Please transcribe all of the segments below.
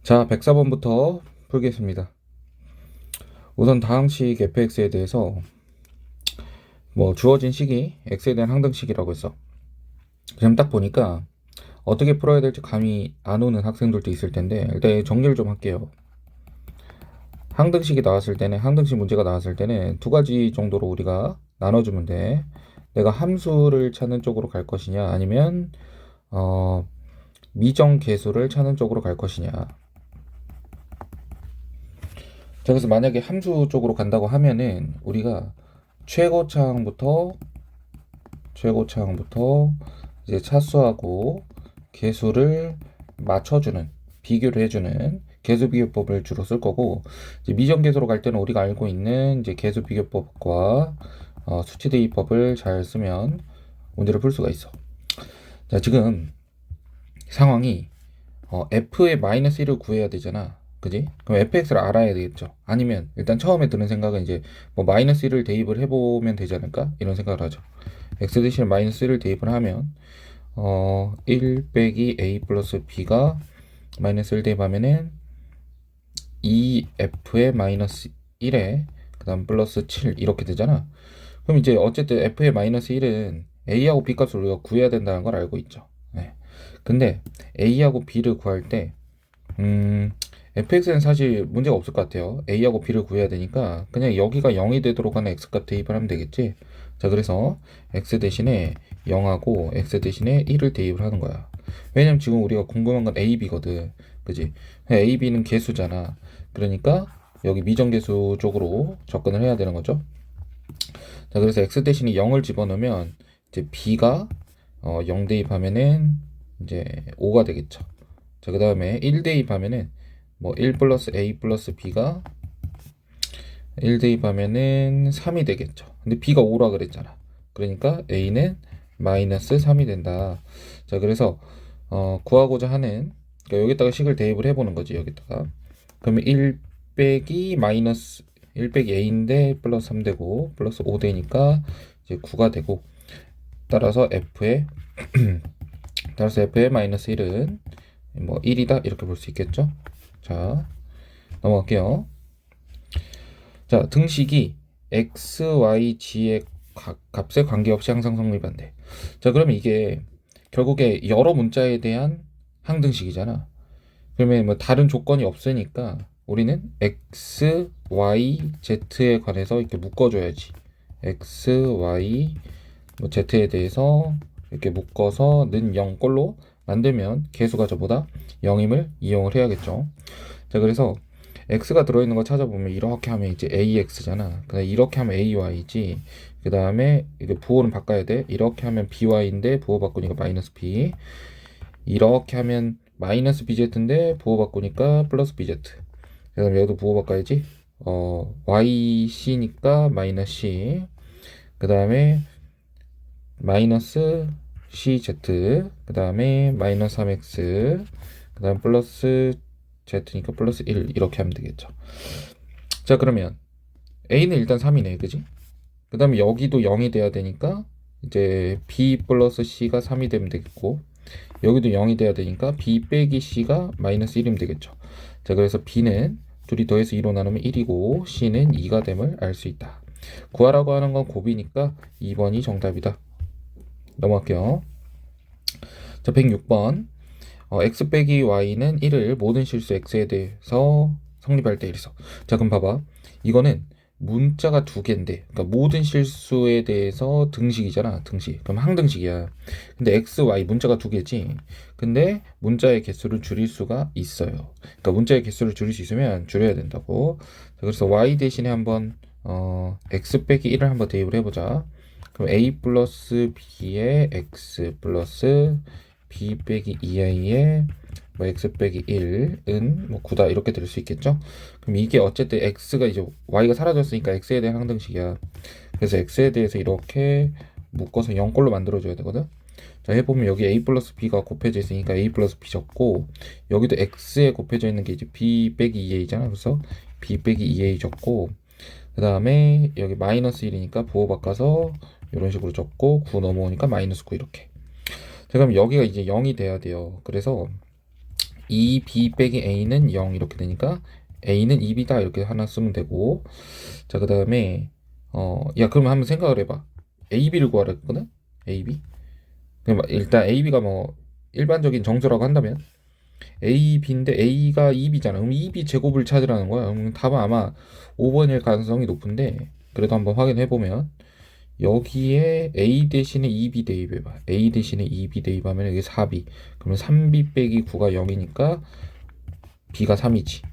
자, 104번부터 풀겠습니다. 우선 다항식 fx에 대해서 주어진 식이 x에 대한 항등식이라고 했어. 그럼 딱 보니까 어떻게 풀어야 될지 감이 안 오는 학생들도 있을 텐데 일단 정리를 좀 할게요. 항등식 문제가 나왔을 때는 두 가지 정도로 우리가 나눠주면 돼. 내가 함수를 찾는 쪽으로 갈 것이냐 아니면 미정계수를 찾는 쪽으로 갈 것이냐. 자, 그래서 만약에 함수 쪽으로 간다고 하면은 우리가 최고차항부터 이제 차수하고 계수를 맞춰주는, 비교를 해주는 계수 비교법을 주로 쓸 거고, 이제 미정계수로 갈 때는 우리가 알고 있는 이제 계수 비교법과 수치 대입법을 잘 쓰면 문제를 풀 수가 있어. 자, 지금 상황이 f의 마이너스 1을 구해야 되잖아. 그지? 그럼 fx를 알아야 되겠죠. 아니면 일단 처음에 드는 생각은 이제 마이너스 1을 대입을 해보면 되지 않을까? 이런 생각을 하죠. x 대신에 마이너스 1을 대입을 하면 1 빼기 a 플러스 b가 마이너스 1 대입하면은 2f의 마이너스 1에 그 다음 플러스 7 이렇게 되잖아. 그럼 이제 어쨌든 f의 마이너스 1은 a하고 b 값을 우리가 구해야 된다는 걸 알고 있죠. 네. 근데 a하고 b를 구할 때 fx는 사실 문제가 없을 것 같아요. a하고 b를 구해야 되니까 그냥 여기가 0이 되도록 하는 x값 대입을 하면 되겠지. 자, 그래서 x 대신에 0하고 x 대신에 1을 대입을 하는 거야. 왜냐면 지금 우리가 궁금한 건 a, b거든. 그지? a, b는 계수잖아. 그러니까 여기 미정계수 쪽으로 접근을 해야 되는 거죠. 자, 그래서 x 대신에 0을 집어넣으면 이제 b가 0 대입하면은 이제 5가 되겠죠. 자, 그 다음에 1 대입하면은 1 플러스 a 플러스 b가 1 대입하면은 3이 되겠죠. 근데 b가 5라 그랬잖아. 그러니까 a는 마이너스 3이 된다. 자, 그래서 구하고자 하는, 그러니까 여기다가 식을 대입을 해보는 거지. 여기다가 그러면 1 빼기 마이너스 1 빼기 a인데 플러스 3 되고 플러스 5 되니까 이제 9가 되고, 따라서 f의 마이너스 1은 1이다 이렇게 볼 수 있겠죠. 자, 넘어갈게요. 자, 등식이 x, y, g의 값에 관계없이 항상 성립한대. 자, 그러면 이게 결국에 여러 문자에 대한 항등식이잖아. 그러면 다른 조건이 없으니까 우리는 x, y, z에 관해서 이렇게 묶어줘야지. x, y, z에 대해서 이렇게 묶어서 는 0꼴로 만들면 계수가 저보다 0임을 이용을 해야겠죠. 자, 그래서 x가 들어있는 거 찾아보면 이렇게 하면 이제 ax잖아. 그다음 이렇게 하면 ay지. 그 다음에 이게 부호는 바꿔야 돼. 이렇게 하면 by인데 부호 바꾸니까 마이너스 b. 이렇게 하면 마이너스 bz인데 부호 바꾸니까 플러스 bz. 그 다음에 여기도 부호 바꿔야지. yc니까 마이너스 c. 그 다음에 마이너스 cz. 그 다음에 마이너스 3x. 그 다음 플러스 z니까 플러스 1 이렇게 하면 되겠죠. 자, 그러면 a는 일단 3이네, 그지? 그 다음에 여기도 0이 돼야 되니까 이제 b 플러스 c가 3이 되면 되겠고, 여기도 0이 돼야 되니까 b 빼기 c가 마이너스 1이면 되겠죠. 자, 그래서 b는 둘이 더해서 2로 나누면 1이고 c는 2가 됨을 알 수 있다. 구하라고 하는 건 곱이니까 2번이 정답이다. 넘어갈게요. 자, 106번. x 빼기 y는 1을 모든 실수 x에 대해서 성립할 때 이래서. 자, 그럼 봐봐. 이거는 문자가 두 개인데, 그러니까 모든 실수에 대해서 등식이잖아, 등식. 그럼 항등식이야. 근데 x, y 문자가 두 개지. 근데 문자의 개수를 줄일 수가 있어요. 그러니까 문자의 개수를 줄일 수 있으면 줄여야 된다고. 자, 그래서 y 대신에 한번 x 빼기 1을 한번 대입을 해보자. 그럼 a 플러스 b의 x 플러스 b 빼기 2a의 x 빼기 1은 9다 이렇게 될 수 있겠죠. 그럼 이게 어쨌든 x가 이제 y가 사라졌으니까 x에 대한 항등식이야. 그래서 x에 대해서 이렇게 묶어서 0꼴로 만들어줘야 되거든. 자, 해보면 여기 a 플러스 b가 곱해져 있으니까 a 플러스 b 적고, 여기도 x에 곱해져 있는 게 이제 b 빼기 2a잖아. 그래서 b 빼기 2a 적고, 그 다음에 여기 마이너스 1이니까 부호 바꿔서 이런 식으로 적고 9 넘어오니까 마이너스 9 이렇게. 자, 그럼 여기가 이제 0이 돼야 돼요. 그래서 2b 빼기 a는 0 이렇게 되니까 a는 2b다 이렇게 하나 쓰면 되고, 자, 그 다음에 야, 그러면 한번 생각을 해봐. ab를 구하라 했거든? ab. 그럼 일단 ab가 뭐 일반적인 정수라고 한다면 ab인데 a가 2b잖아. 그럼 2b 제곱을 찾으라는 거야. 그럼 답은 아마 5번일 가능성이 높은데, 그래도 한번 확인해 보면 여기에 a 대신에 2b 대입해봐. a 대신에 2b 대입하면 이게 4b. 그러면 3b 빼기 9가 0이니까 b가 3이지.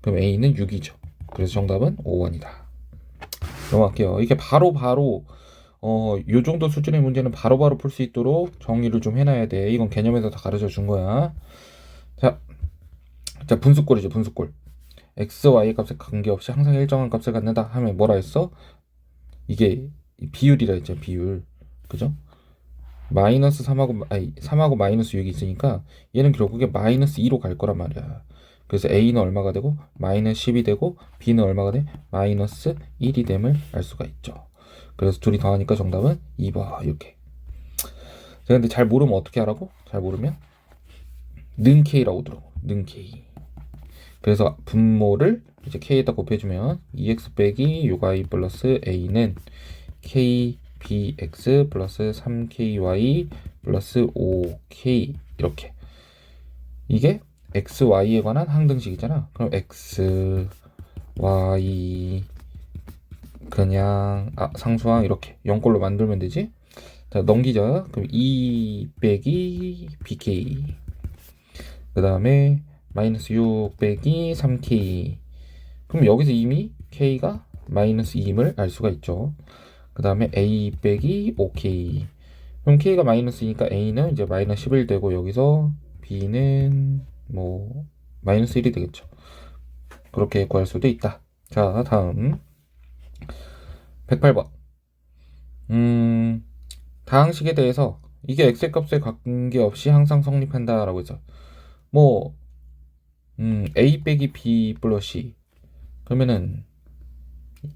그럼 a는 6이죠. 그래서 정답은 5번이다. 넘어갈게요. 이게 바로 요 정도 수준의 문제는 바로바로 풀 수 있도록 정리를 좀 해놔야 돼. 이건 개념에서 다 가르쳐 준 거야. 자, 분수꼴이죠, 분수꼴. x, y 값에 관계없이 항상 일정한 값을 갖는다 하면 뭐라 했어? 이게 비율이라 했죠, 비율. 그죠? 마이너스 3하고 마이너스 6이 있으니까 얘는 결국에 마이너스 2로 갈 거란 말이야. 그래서 a는 얼마가 되고 마이너스 10이 되고 b는 얼마가 돼? 마이너스 1이 됨을 알 수가 있죠. 그래서 둘이 더하니까 정답은 2번 이렇게. 자, 근데 잘 모르면 어떻게 하라고? 잘 모르면 는 k라고 들어. 는 k. 그래서 분모를 이제 k에다 곱해주면 2x 빼기 6y 플러스 a는 k bx 플러스 3ky 플러스 5k 이렇게. 이게 x, y에 관한 항등식이잖아. 그럼 x, y 그냥 상수항 이렇게 0꼴로 만들면 되지. 자, 넘기자. 그럼 2 빼기 bk, 그 다음에 마이너스 6 빼기 3k. 그럼 여기서 이미 k가 마이너스 2임을 알 수가 있죠. 그 다음에 a 빼기 5k. 그럼 k가 마이너스 2니까 a는 이제 마이너스 11 되고, 여기서 b는 뭐 마이너스 1이 되겠죠. 그렇게 구할 수도 있다. 자, 다음 108번. 다항식에 대해서 이게 x의 값에 관계없이 항상 성립한다라고 해서 뭐 a 빼기 b 플러스 c. 그러면은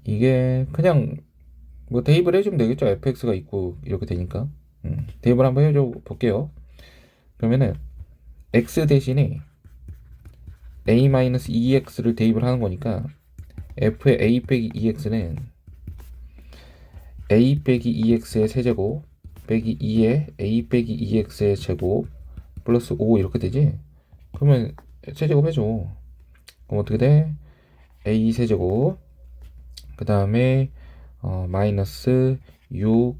이게 그냥 뭐 대입을 해주면 되겠죠. fx가 있고 이렇게 되니까. 대입을 한번 해줘 볼게요. 그러면은 x 대신에 a-2x를 대입을 하는 거니까 f의 a 빼기 2x는 a 빼기 2x의 세제곱 빼기 2의 a 빼기 2x의 제곱 플러스 5 이렇게 되지. 그러면 세제곱 해줘. 그럼 어떻게 돼? a 세제곱, 그 다음에 마이너스 6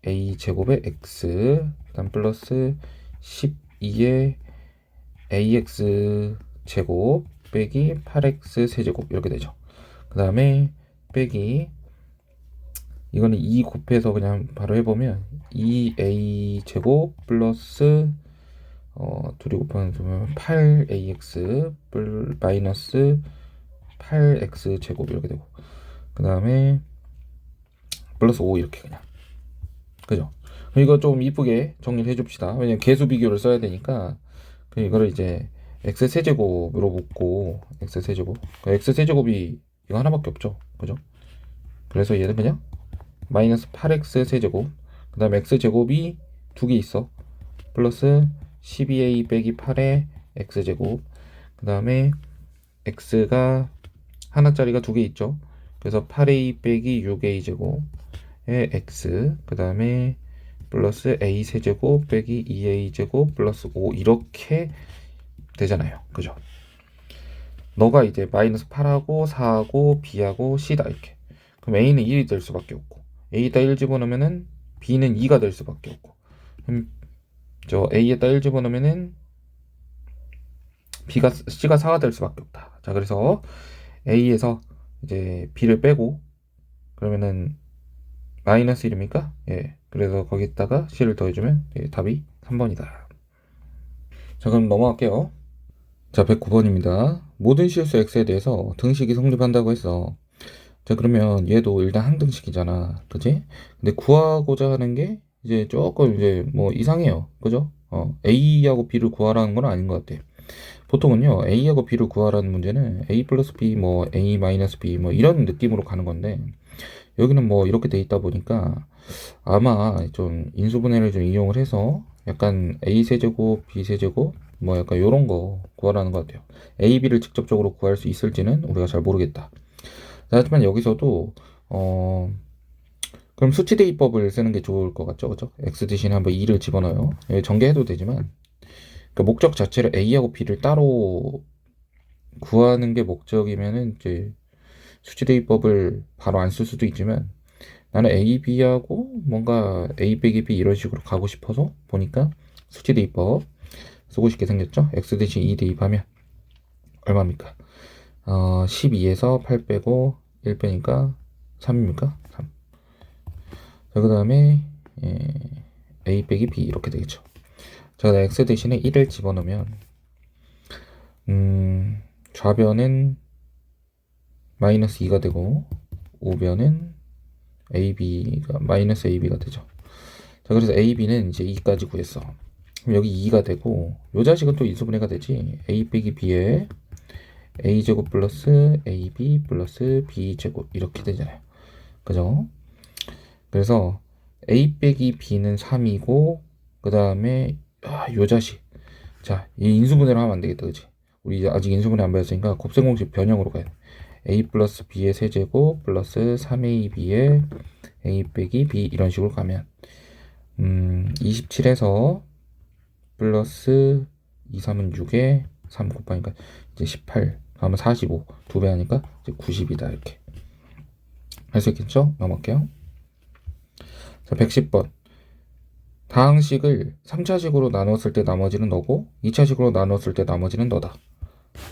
a 제곱의 x, 그 다음 플러스 12의 ax 제곱 빼기 8x 세제곱 이렇게 되죠. 그 다음에 빼기, 이거는 2 곱해서 그냥 바로 해보면 2a 제곱 플러스 둘이 곱하면 8ax 마이너스 8x 제곱 이렇게 되고, 그 다음에 플러스 5 이렇게 그냥. 그죠? 이거 좀 이쁘게 정리를 해줍시다. 왜냐면 계수 비교를 써야 되니까. 이거를 이제 x 세제곱으로 묶고, x 세제곱. x 세제곱이 이거 하나밖에 없죠. 그죠? 그래서 얘는 그냥 마이너스 8x 세제곱, 그 다음에 x 제곱이 두 개 있어. 플러스 12a 빼기 8의 x 제곱, 그 다음에 x가 하나짜리가 두 개 있죠. 그래서 8a 빼기 6a 제곱의 x, 그 다음에 플러스 a 세제곱 빼기 2a 제곱 플러스 5 이렇게 되잖아요. 그죠? 너가 이제 마이너스 8하고 4하고 b하고 c다 이렇게. 그럼 a는 1이 될 수밖에 없고, a에다 1 집어넣으면은 b는 2가 될 수밖에 없고, 그럼 저 a에다 1 집어넣으면은 c가 4가 될 수밖에 없다. 자, 그래서 a에서 이제 b를 빼고, 그러면은 마이너스 1입니까? 예. 그래서 거기다가 c를 더해주면 답이 3번이다. 자, 그럼 넘어갈게요. 자, 109번입니다. 모든 실수 x에 대해서 등식이 성립한다고 했어. 자, 그러면 얘도 일단 항등식이잖아. 그지? 근데 구하고자 하는 게 이제 조금 이제 뭐 이상해요. 그죠? a하고 b를 구하라는 건 아닌 것 같아. 보통은요, a하고 b를 구하라는 문제는 a 플러스 b, 뭐 a 마이너스 b 뭐 이런 느낌으로 가는 건데, 여기는 뭐 이렇게 돼 있다 보니까 아마 좀 인수분해를 좀 이용을 해서 약간 a 세제곱, b 세제곱 뭐 약간 요런 거 구하라는 것 같아요. A, B를 직접적으로 구할 수 있을지는 우리가 잘 모르겠다. 하지만 여기서도 그럼 수치 대입법을 쓰는 게 좋을 것 같죠, 그죠? X 대신에 한번 2를 집어넣어요. 여기 전개해도 되지만 그러니까 목적 자체를 A하고 B를 따로 구하는 게 목적이면은 이제 수치 대입법을 바로 안 쓸 수도 있지만 나는 A, B하고 뭔가 A 빼기 B 이런 식으로 가고 싶어서 보니까 수치 대입법 쓰고 싶게 생겼죠. X 대신 2 대입하면 얼마입니까? 12에서 8 빼고 1 빼니까 3입니까? 3. 자, 그 다음에 A 빼기 B 이렇게 되겠죠. 자, X 대신에 1을 집어넣으면 좌변은 마이너스 2가 되고 우변은 AB가 마이너스 AB가 되죠. 자, 그래서 AB는 이제 2까지 구했어. 그럼 여기 2가 되고 요 자식은 또 인수분해가 되지. A 빼기 B에 A제곱 플러스 AB 플러스 B제곱 이렇게 되잖아요. 그죠? 그래서 A 빼기 B는 3이고 그 다음에 요 자식 자, 이 인수분해를 하면 안 되겠다, 그치? 우리 아직 인수분해 안 배웠으니까 곱셈공식 변형으로 가야 돼. A 플러스 B의 세제곱 플러스 3AB의 A 빼기 B 이런 식으로 가면 27에서 플러스 2, 3은 6에 3 곱하니까 이제 18 다음에 45 두 배 하니까 이제 90이다 이렇게 할 수 있겠죠? 넘어갈게요. 자, 110번 다항식을 3차식으로 나누었을 때 나머지는 너고 2차식으로 나누었을 때 나머지는 너다.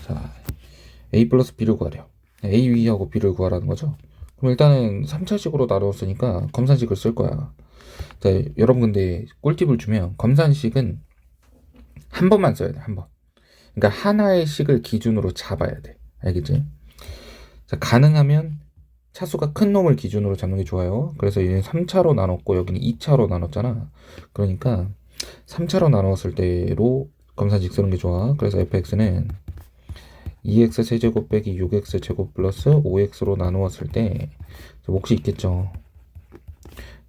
자, A 플러스 B를 구하래요. A하고 B를 구하라는 거죠. 그럼 일단은 3차식으로 나누었으니까 검산식을 쓸 거야. 자, 여러분 근데 꿀팁을 주면 검산식은 한 번만 써야 돼. 한 번. 그러니까 하나의 식을 기준으로 잡아야 돼. 알겠지? 자, 가능하면 차수가 큰 놈을 기준으로 잡는 게 좋아요. 그래서 얘는 3차로 나눴고 여기는 2차로 나눴잖아. 그러니까 3차로 나눴을 때로 검산식 쓰는 게 좋아. 그래서 fx는 2x 세제곱 빼기 6x 제곱 플러스 5x로 나누었을 때 몫이 있겠죠.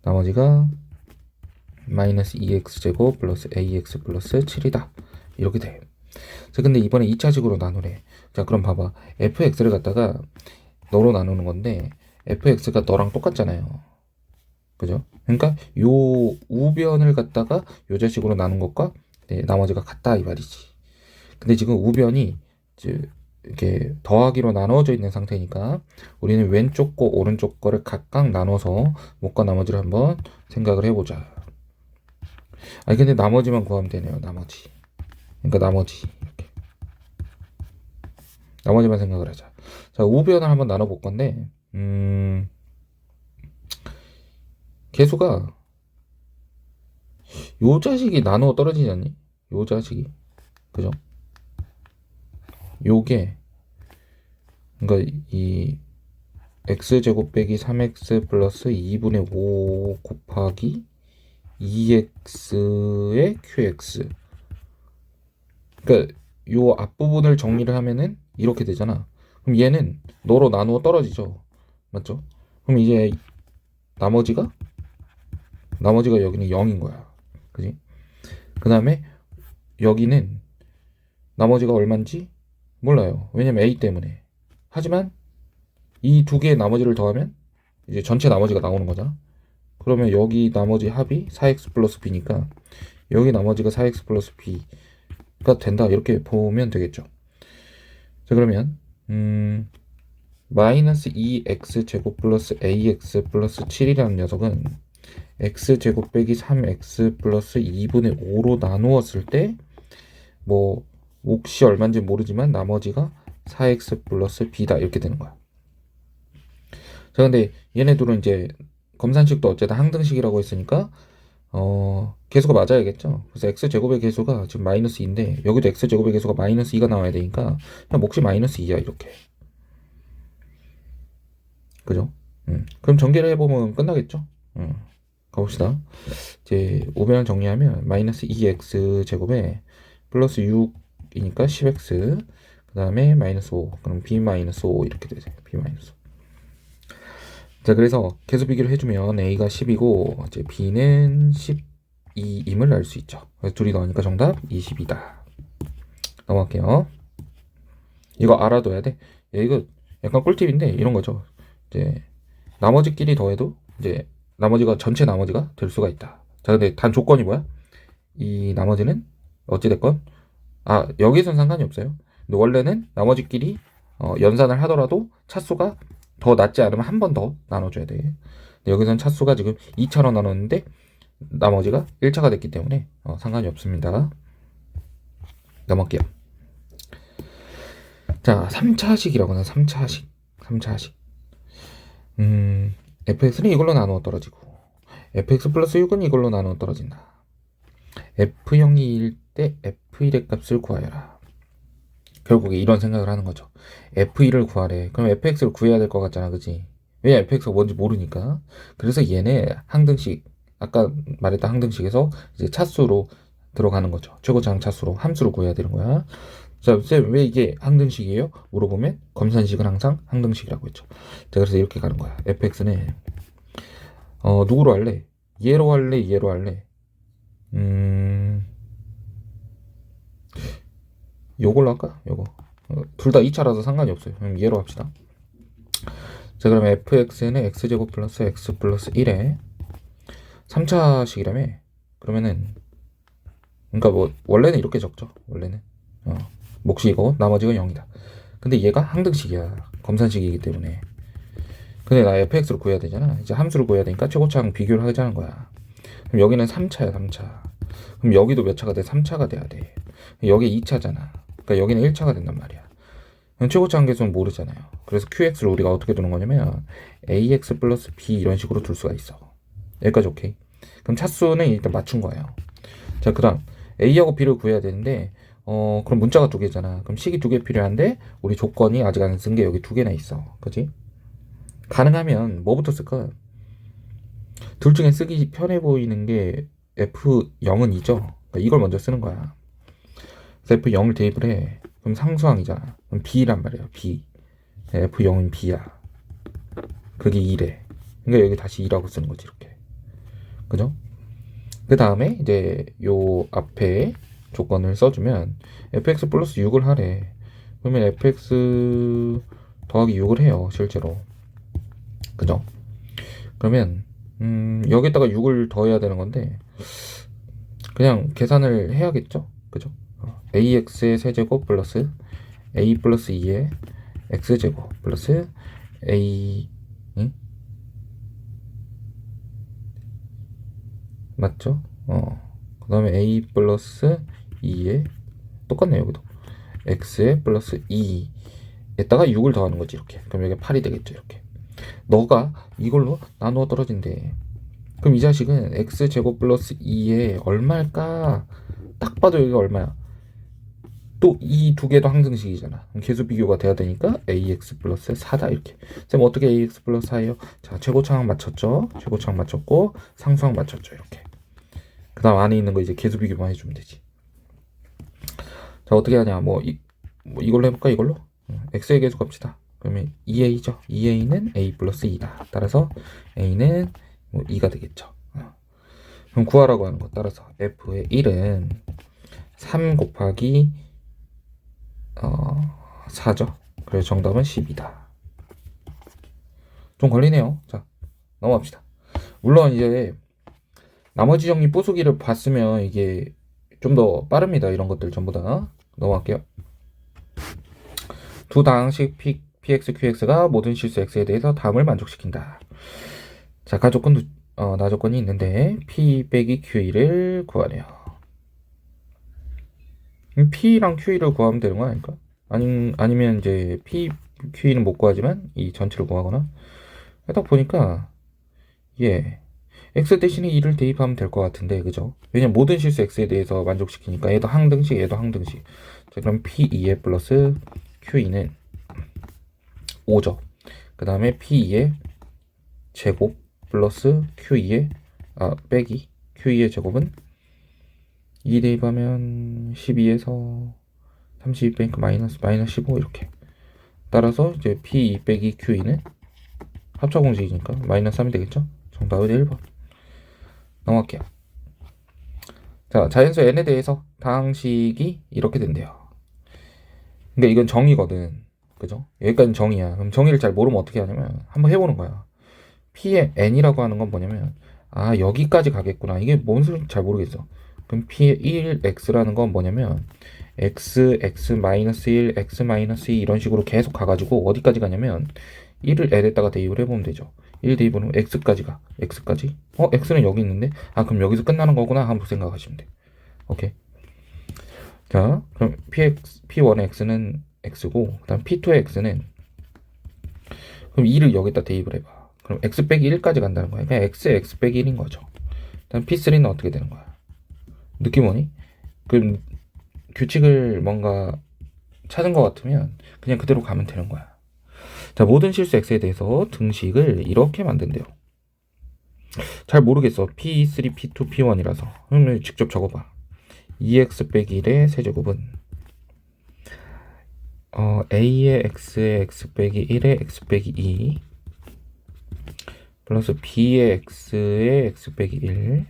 나머지가 마이너스 2x 제곱 플러스 ax 플러스 7이다. 이렇게 돼. 자, 근데 이번에 2차식으로 나누래. 자, 그럼 봐봐. fx를 갖다가 너로 나누는 건데 fx가 너랑 똑같잖아요. 그죠? 그러니까 요 우변을 갖다가 요 자식으로 나눈 것과 나머지가 같다 이 말이지. 근데 지금 우변이 이제 이렇게 더하기로 나눠져 있는 상태니까 우리는 왼쪽 거 오른쪽 거를 각각 나눠서 목과 나머지를 한번 생각을 해보자. 아니 근데 나머지만 구하면 되네요. 나머지. 그러니까 나머지 이렇게. 나머지만 생각을 하자. 자, 우변을 한번 나눠볼 건데 개수가 요 자식이 나누어 떨어지지 않니? 요 자식이 그죠? 요게 그러니까 이 x제곱 빼기 3x 플러스 2분의 5 곱하기 2x의 qx 그러니까 요 앞부분을 정리를 하면은 이렇게 되잖아. 그럼 얘는 너로 나누어 떨어지죠. 맞죠? 그럼 이제 나머지가 여기는 0인 거야. 그지? 그 다음에 여기는 나머지가 얼마인지 몰라요. 왜냐면 a 때문에. 하지만 이 두 개의 나머지를 더하면 이제 전체 나머지가 나오는 거잖아. 그러면 여기 나머지 합이 4x 플러스 b니까 여기 나머지가 4x 플러스 b가 된다. 이렇게 보면 되겠죠. 자, 그러면 마이너스 2x 제곱 플러스 ax 플러스 7이라는 녀석은 x 제곱 빼기 3x 플러스 2분의 5로 나누었을 때 뭐 몫이 얼마인지 모르지만 나머지가 4x 플러스 b다 이렇게 되는 거야. 자, 근데 얘네들은 이제 검산식도 어쨌든 항등식이라고 했으니까 개수가 맞아야겠죠. 그래서 x제곱의 개수가 지금 마이너스 2인데 여기도 x제곱의 개수가 마이너스 2가 나와야 되니까 그냥 몫이 마이너스 2야 이렇게. 그죠? 그럼 전개를 해보면 끝나겠죠? 가봅시다. 이제 우변을 정리하면 마이너스 2x 제곱에 플러스 6이니까 10x 그 다음에 마이너스 5 그럼 b 마이너스 5 이렇게 되죠. b 마이너스 5. 자, 그래서 계수 비교를 해주면 a가 10이고 이제 b는 12임을 알 수 있죠. 그래서 둘이 넣으니까 정답 20이다. 넘어갈게요. 이거 알아둬야 돼. 이거 약간 꿀팁인데 이런 거죠. 이제 나머지끼리 더해도 이제 나머지가 전체 나머지가 될 수가 있다. 자, 근데 단 조건이 뭐야? 이 나머지는 어찌됐건 여기선 상관이 없어요. 근데 원래는 나머지끼리 연산을 하더라도 차수가 더 낮지 않으면 한 번 더 나눠줘야 돼. 근데 여기선 차수가 지금 2차로 나눴는데 나머지가 1차가 됐기 때문에 상관이 없습니다. 넘어갈게요. 자, 3차식이라고 하나 3차식. fx는 이걸로 나누어 떨어지고 fx 플러스 6은 이걸로 나누어 떨어진다. f0일 때 f1의 값을 구하여라. 결국에 이런 생각을 하는 거죠. f1을 구하래. 그럼 fx를 구해야 될 것 같잖아, 그지? 왜 fx가 뭔지 모르니까. 그래서 얘네 항등식, 아까 말했던 항등식에서 이제 차수로 들어가는 거죠. 최고차항 차수로 함수를 구해야 되는 거야. 자, 쌤, 왜 이게 항등식이에요? 물어보면 검산식은 항상 항등식이라고 했죠. 자, 그래서 이렇게 가는 거야. fx는 누구로 할래? 얘로 할래? 얘로 할래? 요걸로 할까? 요거. 둘 다 2차라서 상관이 없어요. 그럼 얘로 합시다. 자, 그러면 fx는 x제곱 플러스 x 플러스 1에 3차식이라며? 그러면은 그러니까 뭐 원래는 이렇게 적죠. 원래는 몫이 이거, 나머지가 0이다. 근데 얘가 항등식이야. 검산식이기 때문에. 근데 나 fx를 구해야 되잖아. 이제 함수를 구해야 되니까 최고차항 비교를 하자는 거야. 그럼 여기는 3차야, 3차. 그럼 여기도 몇 차가 돼? 3차가 돼야 돼. 여기 2차잖아. 그러니까 여기는 1차가 된단 말이야. 그럼 최고차항 계수는 모르잖아요. 그래서 qx를 우리가 어떻게 두는 거냐면 ax 플러스 b 이런 식으로 둘 수가 있어. 여기까지 오케이. 그럼 차수는 일단 맞춘 거예요. 자, 그 다음 a하고 b를 구해야 되는데 그럼 문자가 두 개잖아. 그럼 식이 두 개 필요한데 우리 조건이 아직 안 쓴 게 여기 두 개나 있어. 그치? 가능하면 뭐부터 쓸까? 둘 중에 쓰기 편해 보이는 게 f0은 2죠. 그러니까 이걸 먼저 쓰는 거야. 그래서 f0을 대입을 해. 그럼 상수항이잖아. 그럼 b란 말이야. b. f0은 b야. 그게 2래. 그러니까 여기 다시 2라고 쓰는 거지, 이렇게. 그죠? 그 다음에 이제 요 앞에 조건을 써주면 fx 플러스 6을 하래. 그러면 fx 더하기 6을 해요, 실제로. 그죠? 그러면 여기다가 6을 더해야 되는 건데 그냥 계산을 해야겠죠? 그죠? ax의 세제곱 플러스 a 플러스 2의 x제곱 플러스 a 맞죠? 그 다음에 a 플러스 2에 똑같네 여기도 x에 플러스 2에다가 6을 더하는 거지 이렇게. 그럼 여기 8이 되겠죠 이렇게. 너가 이걸로 나누어 떨어진대. 그럼 이 자식은 x제곱 플러스 2에 얼마일까? 딱 봐도 여기가 얼마야? 또 이 두 개도 항등식이잖아. 계수 비교가 돼야 되니까 ax 플러스 4다 이렇게. 쌤 어떻게 ax 플러스 4예요? 자, 최고차항 맞췄죠? 최고차항 맞췄고 상수항 맞췄죠 이렇게. 그 다음 안에 있는 거 이제 계수 비교만 해주면 되지. 자, 어떻게 하냐? 뭐 이걸로 해볼까? 이걸로? x의 계수 값이다. 그러면 2a죠. 2a는 a 플러스 2다. 따라서 a는 뭐 2가 되겠죠. 그럼 구하라고 하는 거 따라서 f의 1은 3 곱하기 4죠. 그래서 정답은 10이다. 좀 걸리네요. 자, 넘어갑시다. 물론 이제 나머지 정리 부수기를 봤으면 이게 좀 더 빠릅니다. 이런 것들 전부 다. 넘어갈게요. 두 다항식 px, qx가 모든 실수 x에 대해서 다음을 만족시킨다. 자, 가조건 나조건이 있는데 p 빼기 q1을 구하래요. p랑 q1을 구하면 되는 거 아닐까? 아니면 이제 p, q1은 못 구하지만 이 전체를 구하거나. 딱 보니까 x 대신에 2를 대입하면 될 것 같은데, 그죠? 왜냐면 모든 실수 x에 대해서 만족시키니까 얘도 항등식, 얘도 항등식. 자, 그럼 p2의 플러스 q2는 5죠. 그 다음에 p2의 제곱 플러스 q2의 빼기 q2의 제곱은 2 대입하면 12에서 32 빼니까 마이너스 15 이렇게. 따라서 이제 p2 빼기 q2는 합차 공식이니까 마이너스 3이 되겠죠? 정답은 1번. 넘어갈게요. 자, 자연수 n에 대해서 다항식이 이렇게 된대요. 그러니까 이건 정의거든. 그죠? 여기까지는 정의야. 그럼 정의를 잘 모르면 어떻게 하냐면 한번 해보는 거야. P의 n이라고 하는 건 뭐냐면 아 여기까지 가겠구나. 이게 뭔 소리인지 잘 모르겠어. 그럼 P의 1x라는 건 뭐냐면 x, x 마이너스 1, x 마이너스 2 이런 식으로 계속 가가지고 어디까지 가냐면 1을 l에다가 대입을 해보면 되죠. 1 대입을 하면 x까지 가. x까지? x는 여기 있는데 아 그럼 여기서 끝나는 거구나 한번 생각하시면 돼. 오케이. 자 그럼 P1의 x는 x고 그 다음 P2의 x는 그럼 2를 여기다 대입을 해봐. 그럼 x 빼기 1까지 간다는 거야. 그냥 x에 x 빼기 1인 거죠. 다음 P3는 어떻게 되는 거야? 느낌 오니? 그럼 규칙을 뭔가 찾은 것 같으면 그냥 그대로 가면 되는 거야. 자, 모든 실수 x에 대해서 등식을 이렇게 만든대요. 잘 모르겠어. P3, P2, P1이라서. 그러면 직접 적어봐. 2x 빼기 1의 세제곱은 A의 x의 x 빼기 1의 x 빼기 2 플러스 B의 x의 x 빼기 1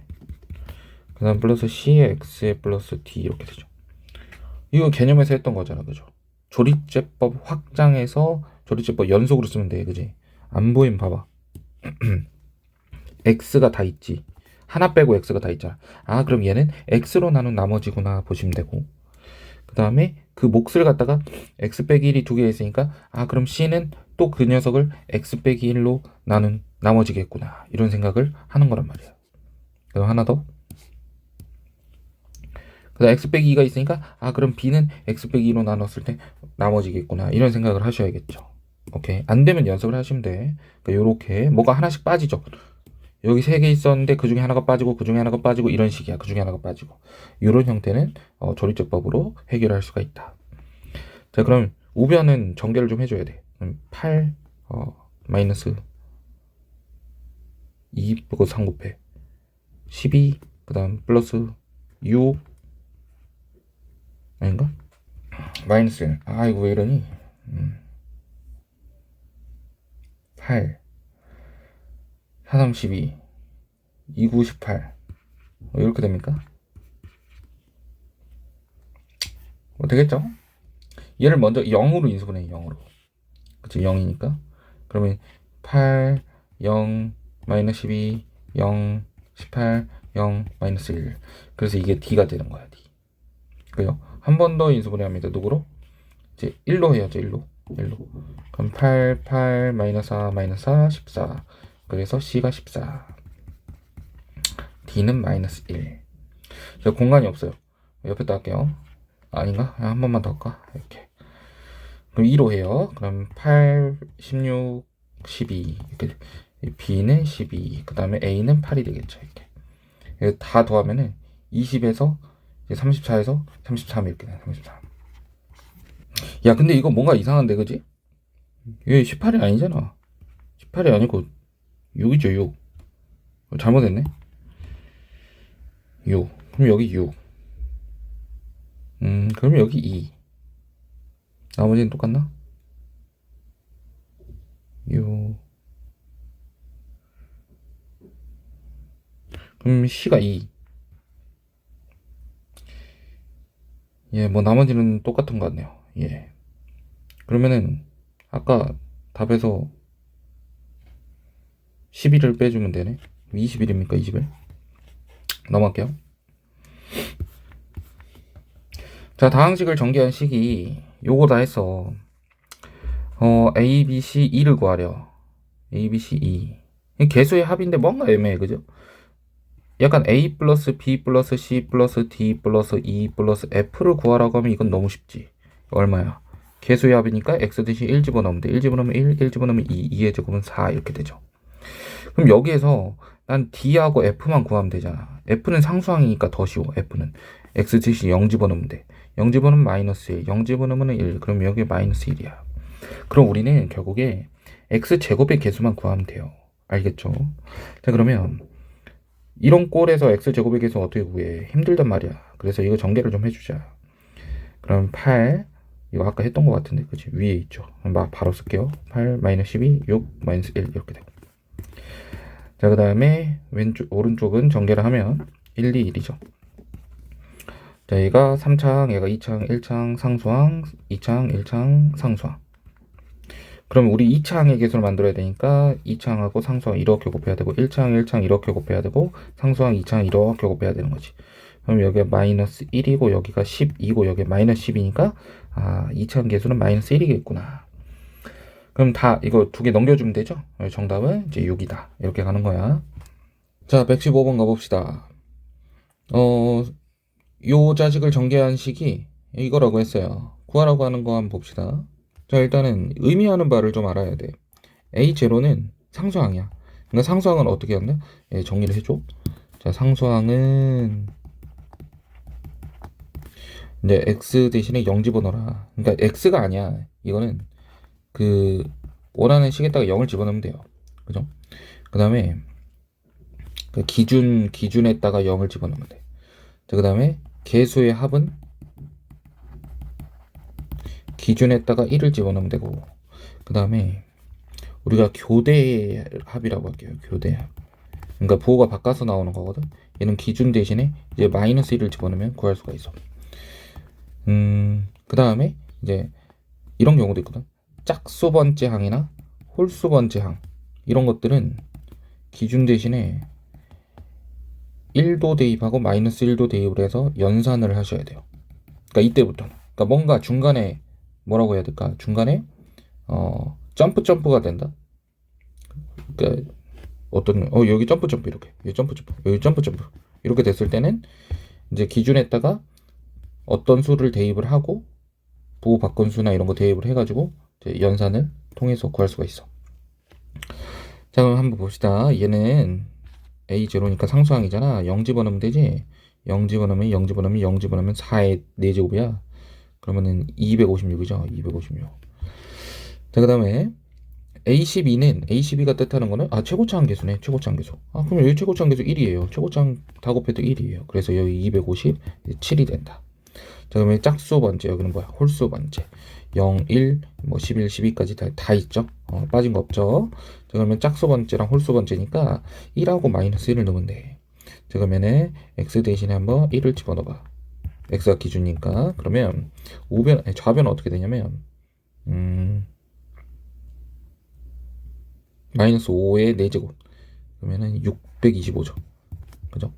그 다음 플러스 C의 x의 플러스 D 이렇게 되죠. 이거 개념에서 했던 거잖아. 그죠? 조립제법 확장해서 조립제법 연속으로 쓰면 돼. 그지? 안 보이면 봐봐. x가 다 있지. 하나 빼고 x가 다 있잖아. 아 그럼 얘는 x로 나눈 나머지구나 보시면 되고 그 다음에 그 몫을 갖다가 x 빼기 1이 두 개 있으니까 아 그럼 c는 또 그 녀석을 x 빼기 1로 나눈 나머지겠구나 이런 생각을 하는 거란 말이야. 그럼 하나 더. 그 다음 x 빼기 2가 있으니까 아 그럼 b는 x 빼기 2로 나눴을 때 나머지겠구나 이런 생각을 하셔야겠죠. 오케이. 안 되면 연습을 하시면 돼. 그러니까 요렇게 뭐가 하나씩 빠지죠. 여기 세 개 있었는데 그 중에 하나가 빠지고 그 중에 하나가 빠지고 이런 식이야. 그 중에 하나가 빠지고 이런 형태는 조립제법으로 해결할 수가 있다. 자 그럼 우변은 전개를 좀 해줘야 돼. 8 마이너스 2 그거 3 곱해 12 그 다음 플러스 6 아닌가? 마이너스 1 아이고 왜 이러니 8 4, 3, 12 2, 9, 18 이렇게 됩니까? 되겠죠? 얘를 먼저 0으로 인수분해 0으로 그치 0이니까 그러면 8 0 마이너스 12 0 18 0 마이너스 1 그래서 이게 D가 되는 거야 D. 그죠? 한 번 더 인수분해합니다. 누구로? 이제 1로 해야죠. 1로 그럼 8 8 마이너스 4 마이너스 4 14 그래서 C가 14 D는 마이너스 1. 저 공간이 없어요. 옆에다 할게요. 아닌가? 한 번만 더 할까? 이렇게. 그럼 2로 해요. 그럼 8, 16, 12. 이렇게. B는 12. 그 다음에 A는 8이 되겠죠. 이렇게. 다 더하면은 20에서 34에서 33 이렇게 돼. 33. 야, 근데 이거 뭔가 이상한데, 그지? 이게 18이 아니잖아. 18이 아니고 6이죠, 6. 잘못했네. 6. 그럼 여기 6. 그럼 여기 2. 나머지는 똑같나? 6. 그럼 C가 2. 예, 뭐 나머지는 똑같은 것 같네요. 예. 그러면은 아까 답에서 11을 빼주면 되네. 21입니까? 21? 넘어갈게요. 자, 다항식을 전개한 식이 요거다 했어. A, B, C, E를 구하려. A, B, C, E. 개수의 합인데 뭔가 애매해, 그죠? 약간 A 플러스 B 플러스 C 플러스 D 플러스 E 플러스 F를 구하라고 하면 이건 너무 쉽지. 얼마야? 개수의 합이니까 X 대신 1 집어넣으면 돼. 1 집어넣으면 1 집어넣으면 2, 2의 제곱은 4 이렇게 되죠. 그럼 여기에서 난 D하고 F만 구하면 되잖아. F는 상수항이니까 더 쉬워. F는 X 대신 0 집어넣으면 돼. 0 집어넣으면 마이너스 1, 0 집어넣으면 1. 그럼 여기 마이너스 1이야. 그럼 우리는 결국에 X 제곱의 개수만 구하면 돼요. 알겠죠? 자 그러면 이런 꼴에서 x제곱의 개수 어떻게 구해? 힘들단 말이야. 그래서 이거 전개를 좀 해주자. 그럼 8 이거 아까 했던 것 같은데 그치? 위에 있죠. 막 바로 쓸게요. 8 마이너스 12 6 마이너스 1 이렇게 되고 자 그 다음에 오른쪽은 전개를 하면 1, 2, 1이죠. 자, 얘가 3창, 얘가 2창, 1창 상수항, 2창, 1창 상수항. 그럼 우리 2창의 개수를 만들어야 되니까 2창하고 상수항 이렇게 곱해야 되고 1창, 1창 이렇게 곱해야 되고 상수항 2창 이렇게 곱해야 되는 거지. 그럼 여기가 마이너스 1이고 여기가 12고 여기 마이너스 10이니까 2창 개수는 마이너스 1이겠구나. 그럼 다 이거 두 개 넘겨주면 되죠? 정답은 이제 6이다. 이렇게 가는 거야. 자, 115번 가봅시다. 요 자식을 전개한 식이 이거라고 했어요. 구하라고 하는 거 한번 봅시다. 자, 일단은 의미하는 바를 좀 알아야 돼. A0는 상수항이야. 그러니까 상수항은 어떻게 한다? 정리를 해줘. 자, 상수항은 이제 x 대신에 0 집어넣어라. 그러니까 x가 아니야. 이거는 그 원하는 식에다가 0을 집어넣으면 돼요. 그죠? 그 다음에 그 기준에다가 0을 집어넣으면 돼. 자, 그 다음에 개수의 합은 기준에다가 1을 집어넣으면 되고, 그 다음에 우리가 교대 합이라고 할게요. 교대 합. 그러니까 부호가 바꿔서 나오는 거거든. 얘는 기준 대신에 이제 마이너스 1을 집어넣으면 구할 수가 있어. 그 다음에 이제 이런 경우도 있거든. 짝수 번째 항이나 홀수 번째 항 이런 것들은 기준 대신에 1도 대입하고 마이너스 1도 대입을 해서 연산을 하셔야 돼요. 그러니까 이때부터는. 그러니까 뭔가 중간에 뭐라고 해야 될까? 중간에 점프가 된다. 그러니까 여기 점프 이렇게. 여기 점프 여기 점프 이렇게 됐을 때는 이제 기준에다가 어떤 수를 대입을 하고 부호 바꾼 수나 이런 거 대입을 해가지고 이제 연산을 통해서 구할 수가 있어. 자, 그럼 한번 봅시다. 얘는 A0니까 상수항이잖아. 0 집어넣으면 되지. 0 집어넣으면 0 집어넣으면 0 집어넣으면 4의 4제곱이야. 그러면은 256이죠. 256. 자, 그 다음에 A12가 뜻하는 거는 최고차항 개수네. 최고차항 개수. 그럼 여기 최고차항 개수 1이에요. 최고차항 다 곱해도 1이에요. 그래서 여기 257이 된다. 자, 그러면 짝수 번째, 여기는 뭐야? 홀수 번째. 0, 1, 11, 12까지 다 있죠? 빠진 거 없죠? 자, 그러면 짝수 번째랑 홀수 번째니까 1하고 마이너스 1을 넣으면 돼. 자, 그러면은 x 대신에 한번 1을 집어넣어봐. x가 기준이니까. 그러면 좌변은 어떻게 되냐면 마이너스 5의 4제곱. 그러면은 625죠. 그죠?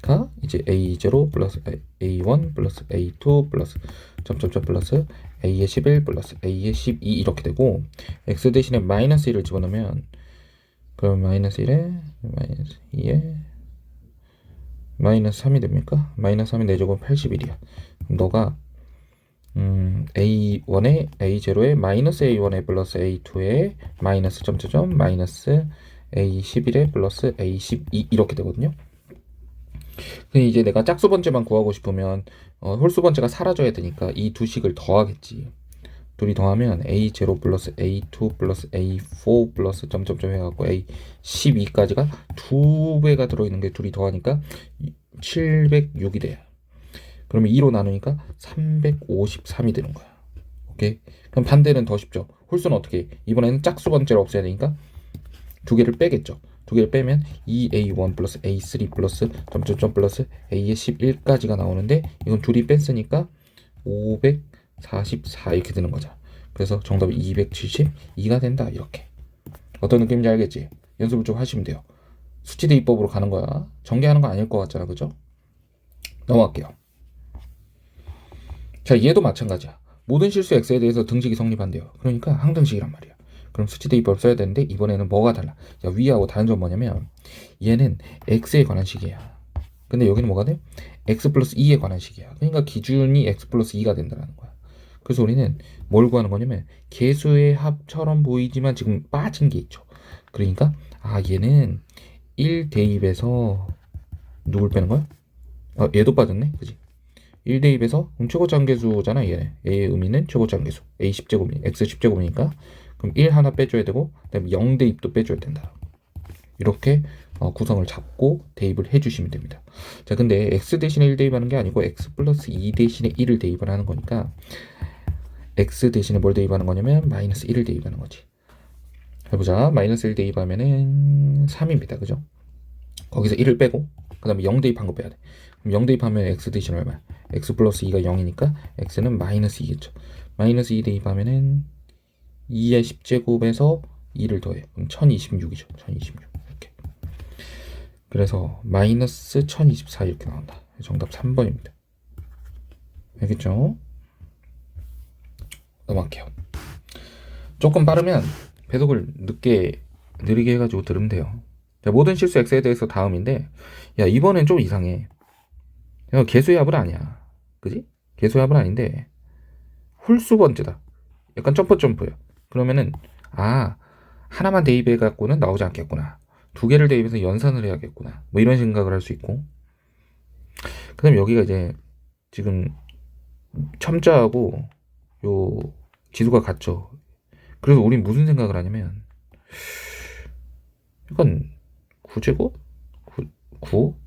가 이제 A0 플러스 A1 플러스 A2 플러스 점점점 플러스 A의 11 플러스 A의 12 이렇게 되고, X 대신에 마이너스 1을 집어넣으면 그럼 마이너스 1에 마이너스 2에 마이너스 3이 됩니까? 마이너스 3이 4제곱 81이야. 그럼 너가 A1에 A0에 마이너스 A1에 플러스 A2에 마이너스 점점점 마이너스 A11에 플러스 A12 이렇게 되거든요. 근데 이제 내가 짝수 번째만 구하고 싶으면 홀수 번째가 사라져야 되니까 이 두 식을 더하겠지. 둘이 더하면 A0 플러스 A2 플러스 A4 플러스 점점점 해갖고 A12까지가 두 배가 들어있는 게 둘이 더하니까 706이 돼요. 그러면 2로 나누니까 353이 되는 거야. 오케이? 그럼 반대는 더 쉽죠. 홀수는 어떻게 해? 이번에는 짝수 번째를 없애야 되니까 두 개를 빼겠죠. 두 개를 빼면 2A1 플러스 A3 플러스 점점점 플러스 A의 11까지가 나오는데 이건 둘이 뺐으니까 544 이렇게 되는 거죠. 그래서 정답이 272가 된다. 이렇게. 어떤 느낌인지 알겠지? 연습을 좀 하시면 돼요. 수치 대입법으로 가는 거야. 전개하는 거 아닐 것 같잖아. 그죠? 넘어갈게요. 자, 얘도 마찬가지야. 모든 실수 x에 대해서 등식이 성립한대요. 그러니까 항등식이란 말이야. 그럼 수치 대입법 써야 되는데 이번에는 뭐가 달라? 자, 위하고 다른 점 뭐냐면 얘는 x에 관한 식이야. 근데 여기는 뭐가 돼? x 플러스 2에 관한 식이야. 그러니까 기준이 x 플러스 2가 된다는 거야. 그래서 우리는 뭘 구하는 거냐면 개수의 합처럼 보이지만 지금 빠진 게 있죠. 그러니까 얘는 1 대입에서 누굴 빼는 거야? 얘도 빠졌네. 그지? 1 대입에서 최고차항계수잖아. 얘. A의 의미는 최고차항계수. A 10제곱이 x 10제곱이니까 그럼 1 하나 빼줘야 되고 그다음에 0 대입도 빼줘야 된다. 이렇게 구성을 잡고 대입을 해주시면 됩니다. 자, 근데 x 대신에 1 대입하는 게 아니고 x 플러스 2 대신에 1을 대입을 하는 거니까 x 대신에 뭘 대입하는 거냐면 마이너스 1을 대입하는 거지. 해보자. 마이너스 1 대입하면은 3입니다. 그죠? 거기서 1을 빼고 그 다음에 0 대입한 거 빼야 돼. 그럼 0 대입하면 x 대신 얼마? x 플러스 2가 0이니까 x는 마이너스 2겠죠. 마이너스 2 대입하면은 2의 10제곱에서 2를 더해. 그럼 1026이죠. 1026. 이렇게. 그래서 마이너스 1024 이렇게 나온다. 정답 3번입니다. 알겠죠? 넘어갈게요. 조금 빠르면 배속을 느리게 해가지고 들으면 돼요. 자, 모든 실수 x에 대해서 다음인데, 야, 이번엔 좀 이상해. 야, 개수의 합은 아니야. 그지? 개수의 합은 아닌데, 홀수 번째다. 약간 점프야. 그러면은, 하나만 대입해갖고는 나오지 않겠구나. 두 개를 대입해서 연산을 해야겠구나. 뭐 이런 생각을 할 수 있고. 그 다음에 여기가 이제, 지금, 첨자하고, 요, 지수가 같죠. 그래서 우린 무슨 생각을 하냐면, 이건 9제곱? 9?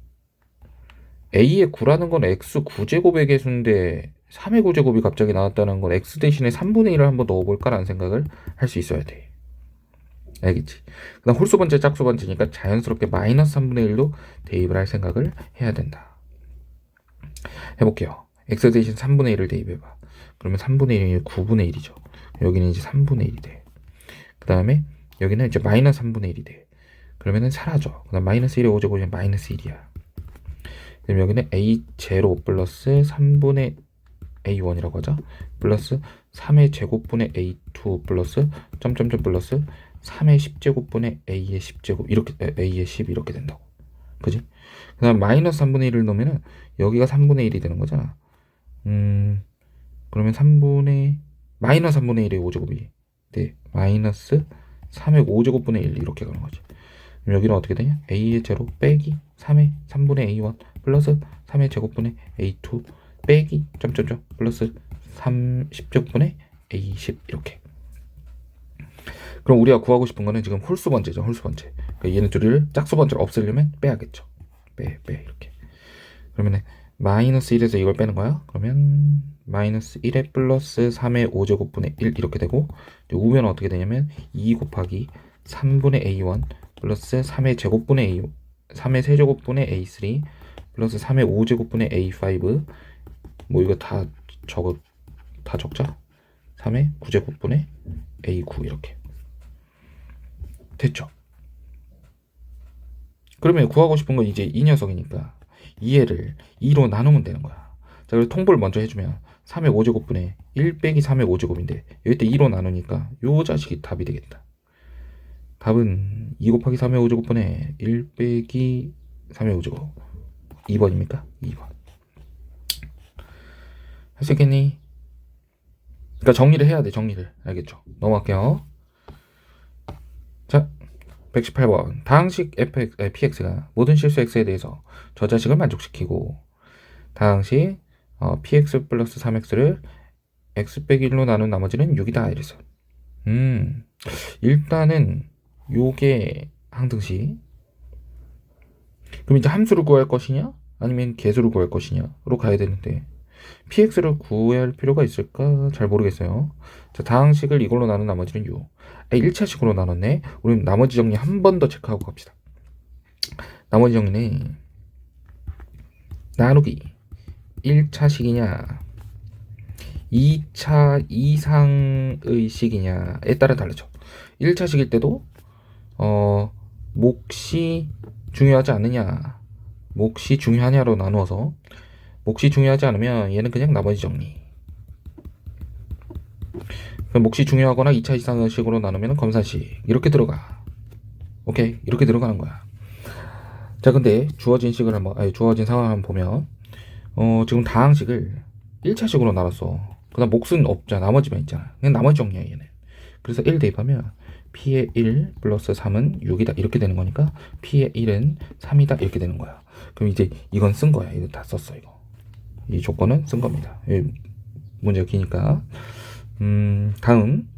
A의 9라는 건 x 9제곱의 개수인데 3의 9제곱이 갑자기 나왔다는 건 x 대신에 3분의 1을 한번 넣어볼까라는 생각을 할 수 있어야 돼. 알겠지? 그 다음 홀수 번째, 짝수 번째니까 자연스럽게 마이너스 3분의 1로 대입을 할 생각을 해야 된다. 해볼게요. x 대신 3분의 1을 대입해봐. 그러면 3분의 1이 9분의 1이죠. 여기는 이제 3분의 1이 돼. 그 다음에 여기는 이제 마이너스 3분의 1이 돼. 그러면은 사라져. 그 다음 마이너스 1의 5제곱이면 마이너스 1이야. 그럼 여기는 a0 플러스 3분의 a1이라고 하죠. 플러스 3의 제곱분의 a2 플러스 점점점 플러스 3의 10제곱분의 a의 10제곱 이렇게 a의 10 이렇게 된다고. 그지? 그 다음 마이너스 3분의 1을 넣으면은 여기가 3분의 1이 되는 거잖아. 그러면 마이너스 3분의 1의 5제곱이 돼. 마이너스 3의 5제곱분의 1 이렇게 가는 거지. 그럼 여기는 어떻게 되냐? a의 제로 빼기 3의 3분의 a1 플러스 3의 제곱분의 a2 빼기 점점점 플러스 10제곱분의 a10 이렇게. 그럼 우리가 구하고 싶은 거는 지금 홀수 번째죠. 홀수 번째. 그러니까 얘는 둘을 짝수 번째로 없애려면 빼야겠죠. 빼 이렇게. 그러면은 마이너스 1에서 이걸 빼는 거야. 그러면 마이너스 1에 플러스 3의 5제곱분의 1 이렇게 되고, 우변은 어떻게 되냐면 2 곱하기 3분의 a1 플러스 3의 제곱분의 a 3의 세제곱분의 a3 플러스 3의 5제곱분의 a5 뭐 이거 다 적자. 3의 9제곱분의 a9 이렇게 됐죠. 그러면 구하고 싶은 건 이제 이 녀석이니까 2를 2로 나누면 되는 거야. 자, 그래서 통보를 먼저 해주면 3의 5제곱분의 1 빼기 3의 5제곱인데 여기 때 2로 나누니까 요 자식이 답이 되겠다. 답은 2 곱하기 3의 5제곱분의 1 빼기 3의 5제곱 2번입니까? 2번. 할 수 있겠니? 그러니까 정리를 해야 돼. 정리를. 알겠죠? 넘어갈게요. 자, 118번. 다항식 px가 모든 실수 x에 대해서 저자식을 만족시키고 다항식 px 플러스 3x를 x 빼기 1로 나눈 나머지는 6이다 이래서 일단은 요게 항등식. 그럼 이제 함수를 구할 것이냐 아니면 계수를 구할 것이냐로 가야 되는데 px를 구할 필요가 있을까 잘 모르겠어요. 자, 다항식을 이걸로 나눈 나머지는 6. 1차식으로 나눴네. 우리 나머지 정리 한 번 더 체크하고 갑시다. 나머지 정리는 나누기 1차식이냐 2차 이상의 식이냐에 따라 다르죠. 1차식일 때도 몫이 중요하지 않느냐 몫이 중요하냐로 나누어서 몫이 중요하지 않으면 얘는 그냥 나머지 정리. 몫이 중요하거나 2차 이상의 식으로 나누면 검산식 이렇게 들어가. 오케이, 이렇게 들어가는 거야. 자, 근데 주어진 상황을 한번 보면 지금 다항식을 1차식으로 나눴어. 그 다음 몫은 없잖아. 나머지만 있잖아. 그냥 나머지 정리야 얘는. 그래서 1 대입하면 p의 1 플러스 3은 6이다 이렇게 되는 거니까 p의 1은 3이다 이렇게 되는 거야. 그럼 이제 이건 쓴 거야. 이거 다 썼어. 이거 이 조건은 쓴 겁니다. 문제가 기니까. 다음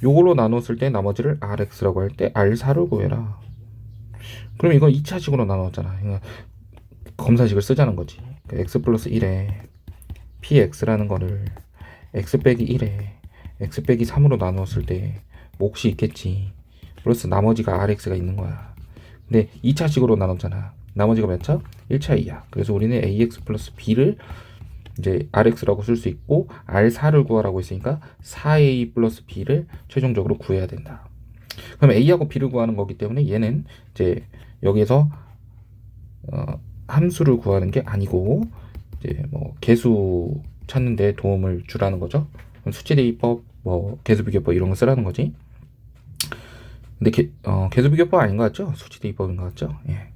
요걸로 나눴을 때 나머지를 rx라고 할 때 r4를 구해라. 그럼 이건 2차식으로 나눴잖아. 그러니까 검사식을 쓰자는 거지. 그러니까 x 플러스 1에 px라는 거를 x 빼기 1에 x 빼기 3으로 나누었을 때 몫이 있겠지. 플러스 나머지가 rx가 있는 거야. 근데 2차식으로 나눴잖아. 나머지가 몇 차? 1차 2야. 그래서 우리는 ax 플러스 b를 이제 rx라고 쓸 수 있고 r4를 구하라고 했으니까 4a 플러스 b를 최종적으로 구해야 된다. 그럼 a하고 b를 구하는 거기 때문에 얘는 이제 여기서 함수를 구하는 게 아니고 이제 뭐 개수 찾는 데 도움을 주라는 거죠. 수치대입법, 뭐 개수비교법 이런 거 쓰라는 거지. 근데 개수비교법 아닌 것 같죠? 수치대입법인 것 같죠? 예.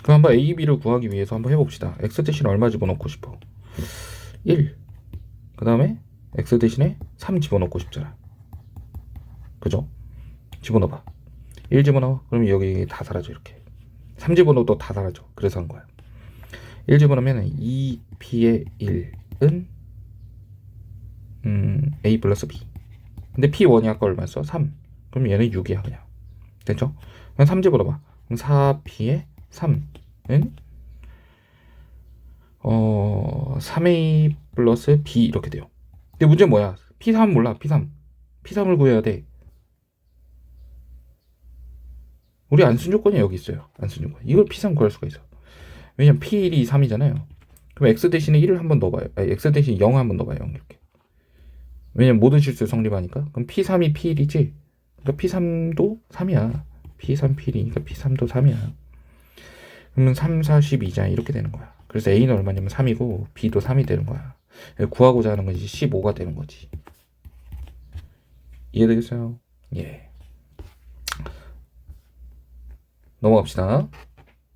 그럼 한번 a, b를 구하기 위해서 한번 해봅시다. x 대신 얼마 집어넣고 싶어? 1. 그 다음에 x 대신에 3 집어넣고 싶잖아. 그죠? 집어넣어봐. 1 집어넣어. 그러면 여기 다 사라져 이렇게. 3 집어넣어도 다 사라져. 그래서 한 거야. 1 집어넣으면 2p의 1은 a 플러스 b. 근데 p1이 아까 얼마였어? 3. 그럼 얘는 6이야 그냥. 됐죠? 그럼 3 집어넣어봐. 그럼 4p의 3은 3a 플러스 b 이렇게 돼요. 근데 문제는 뭐야? p3 몰라. p3을 구해야 돼. 우리 안순 조건이 여기 있어요. 안순 조건. 이걸 p3 구할 수가 있어. 왜냐면 p1이 3이잖아요. 그럼 x 대신에 1을 한번 넣어봐요. 아니, x 대신에 0을 한번 넣어봐요. 0 이렇게. 왜냐면 모든 실수 성립하니까. 그럼 p3이 p1이지. 그러니까 p3도 3이야. p3 p1이니까 p3도 3이야. 그러면 3, 42잖아. 이렇게 되는 거야. 그래서 a는 얼마냐면 3이고 b도 3이 되는 거야. 구하고자 하는 건 이제 15가 되는 거지. 이해되겠어요? 예. 넘어갑시다.